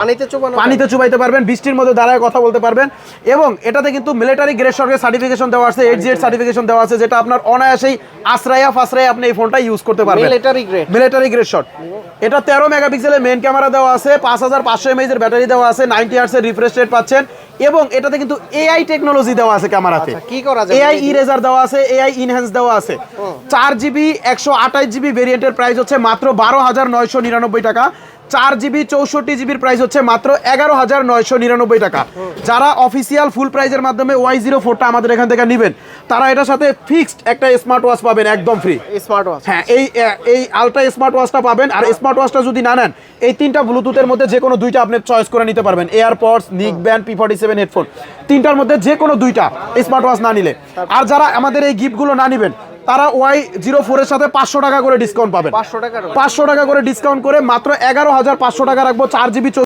পানিতে চুবাইতে পারবেন, বৃষ্টির মধ্যে দাঁড়ায় কথা বলতে পারবেন। এবং এটাতে কিন্তু মিলিটারি গ্রেড সরকারের সার্টিফিকেশন দেওয়া আছে, 8Z সার্টিফিকেশন দেওয়া আছে, যেটা আপনার অনায়াসেই আশ্রয় আপনি এই ফোনটা ইউজ করতে পারবেন। Military grade shot. এটা 13 মেগাপিক্সেলের মেইন ক্যামেরা দেওয়া আছে, 5500 mAh এর ব্যাটারি দেওয়া আছে, 90 Hz এর রিফ্রেশ রেট পাচ্ছেন। এবং এটাতে কিন্তু এআই টেকনোলজি দেওয়া আছে ক্যামেরাতে। কি করা যায়? এআই ইরেজার দেওয়া আছে, এআই ইনহ্যান্স দেওয়া আছে। 4GB 128GB ভেরিয়েন্টের প্রাইস হচ্ছে মাত্র 12,999 টাকা। 4GB 64GB প্রাইস হচ্ছে মাত্র 11,999 টাকা। যারা অফিসিয়াল ফুল প্রাইজের মাধ্যমে Y04টা আমাদের এখান থেকে নেবেন, তারা এটার সাথে ফিক্সড একটা স্মার্ট ওয়াচ পাবেন একদম ফ্রি। স্মার্ট ওয়াচ, হ্যাঁ, এই আলট্রা স্মার্ট ওয়াচটা পাবেন। আর স্মার্ট ওয়াচটা যদি না নেন, এই 3টা ব্লুটুথের মধ্যে যে কোনো 2টা আপনি চয়েস করে নিতে পারবেন। এয়ারপডস, নিক ব্যান্ড, P47 হেডফোন, 3টার মধ্যে যে কোনো 2টা স্মার্ট ওয়াচ না নিলে। আর যারা আমাদের এই গিফটগুলো না নেবেন, তারা Y04 এর সাথে 500 টাকা করে ডিসকাউন্ট পাবেন। 500 টাকা করে ডিসকাউন্ট করে মাত্র 11,500 টাকা রাখবো। 4GB